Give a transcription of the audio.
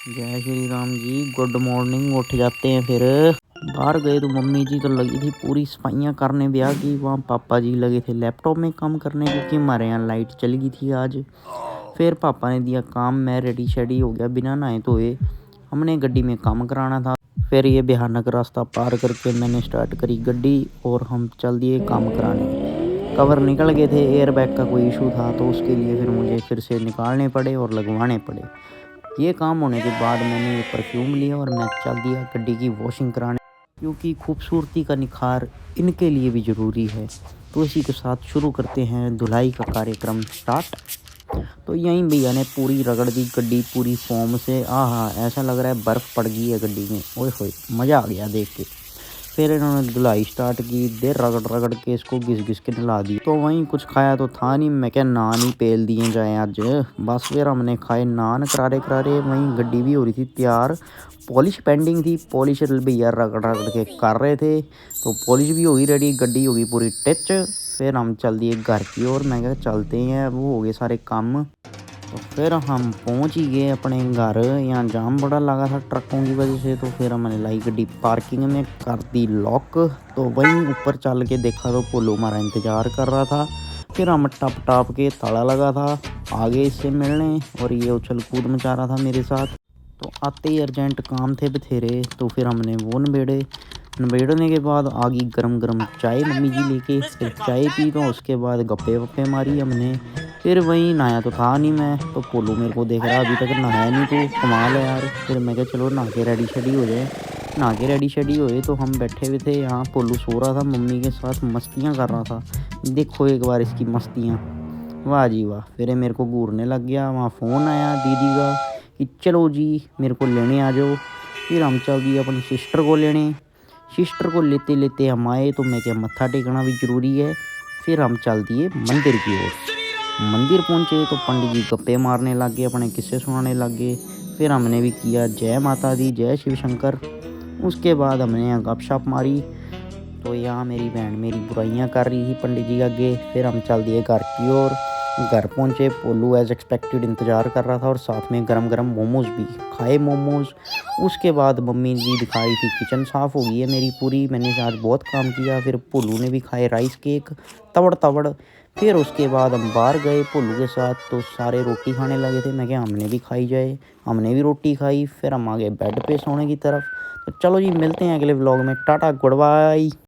जय Shri Ram ji. Good morning. उठ जाते हैं फिर। बाहर गए तो मम्मी जी तो लगी थी पूरी सफाइयाँ करने ब्याह की। वहाँ पापा जी लगे थे लैपटॉप में काम करने, क्योंकि हमारे यहाँ लाइट चली गई थी आज। फिर पापा ने दिया काम, मैं रेडी शेडी हो गया बिना नहाए धोए। हमने गड्डी में काम कराना था। फिर ये भयानक रास्ता पार करके मैंने स्टार्ट करी गड्डी और हम चल दिए काम कराने। कवर निकल गए थे, एयर बैग का कोई इशू था, तो उसके लिए फिर मुझे फिर से निकालने पड़े और लगवाने पड़े। ये काम होने के बाद मैंने ये परफ्यूम लिया और मैं चल दिया गड्डी की वॉशिंग कराने, क्योंकि खूबसूरती का निखार इनके लिए भी ज़रूरी है। तो इसी के साथ शुरू करते हैं धुलाई का कार्यक्रम स्टार्ट। तो यहीं भैया ने पूरी रगड़ दी गड्डी पूरी फोम से। आहा, ऐसा लग रहा है बर्फ़ पड़ गई है गड्डी में। ओए होए, मज़ा आ गया देख के। फिर इन्होंने धुलाई स्टार्ट की, देर रगड़ रगड़ के इसको घिस घिस के नहला दी। तो वहीं कुछ खाया तो था नहीं, मैं क्या नान ही पेल दिए जाएँ आज। बस फिर हमने खाए नान करारे करारे। वहीं गड्डी भी हो रही थी तैयार, पॉलिश पेंडिंग थी। पॉलिश भैया रगड़ रगड़ के कर रहे थे, तो पॉलिश भी होगी रेडी, गड्डी होगी पूरी टिच। फिर हम चल दिए घर की ओर। मैं क्या चलते हैं, वो हो गए सारे काम। तो फिर हम पहुंच ही गए अपने घर। यहाँ जाम बड़ा लगा था ट्रकों की वजह से, तो फिर हमने लाई गड्डी पार्किंग में, कर दी लॉक। तो वहीं ऊपर चल के देखा तो पोलो हमारा इंतज़ार कर रहा था। फिर हम टप टाप के ताला लगा था आगे इससे मिलने, और ये उछल कूद मचा रहा था मेरे साथ। तो आते ही अर्जेंट काम थे बथेरे, तो फिर हमने वो नबेड़े। नबेड़ने के बाद आ गई गरम गरम चाय मम्मी जी लेके। फिर चाय पी, तो उसके बाद गप्पे वप्पे मारी हमने। फिर वहीं नहाया तो था नहीं मैं, तो पोलो मेरे को देख रहा अभी तक नहाया नहीं, तो कमाल है यार। फिर मैं क्या चलो नहा के रेडी शेडी हो जाए। नहा के रेडी शेडी हुए तो हम बैठे हुए थे यहाँ। पोलो सो रहा था, मम्मी के साथ मस्तियाँ कर रहा था। देखो एक बार इसकी मस्तियाँ, वाह जी वाह। फिर ये मेरे को घूरने लग गया। वहाँ फ़ोन आया दीदी का कि चलो जी मेरे को लेने आ जाओ। फिर हम चल दिए अपनी सिस्टर को लेने। सिस्टर को लेते लेते हम आए, तो मैं क्या मत्था टेकना भी ज़रूरी है। फिर हम चल दिए मंदिर की ओर। मंदिर पहुँचे तो पंडित जी गप्पे मारने लग गए, अपने किस्से सुनाने लग गए। फिर हमने भी किया जय माता दी, जय शिव शंकर। उसके बाद हमने यहाँ गपशप मारी। तो यहाँ मेरी बहन मेरी बुराइयाँ कर रही थी पंडित जी आगे। फिर हम चल दिए घर की ओर। घर पहुँचे, पोलू एज़ एक्सपेक्टेड इंतज़ार कर रहा था, और साथ में गरम गरम मोमोज़ भी खाए मोमोज़। उसके बाद मम्मी जी दिखाई थी किचन साफ़ हो गई है मेरी पूरी, मैंने आज बहुत काम किया। फिर पोलू ने भी खाए राइस केक तवड़ तवड़। फिर उसके बाद हम बाहर गए पोलू के साथ, तो सारे रोटी खाने लगे थे। मैं क्या हमने भी खाई जाए, हमने भी रोटी खाई। फिर हम आ गए बेड पे सोने की तरफ। तो चलो जी मिलते हैं अगले व्लॉग में। Tata good bye.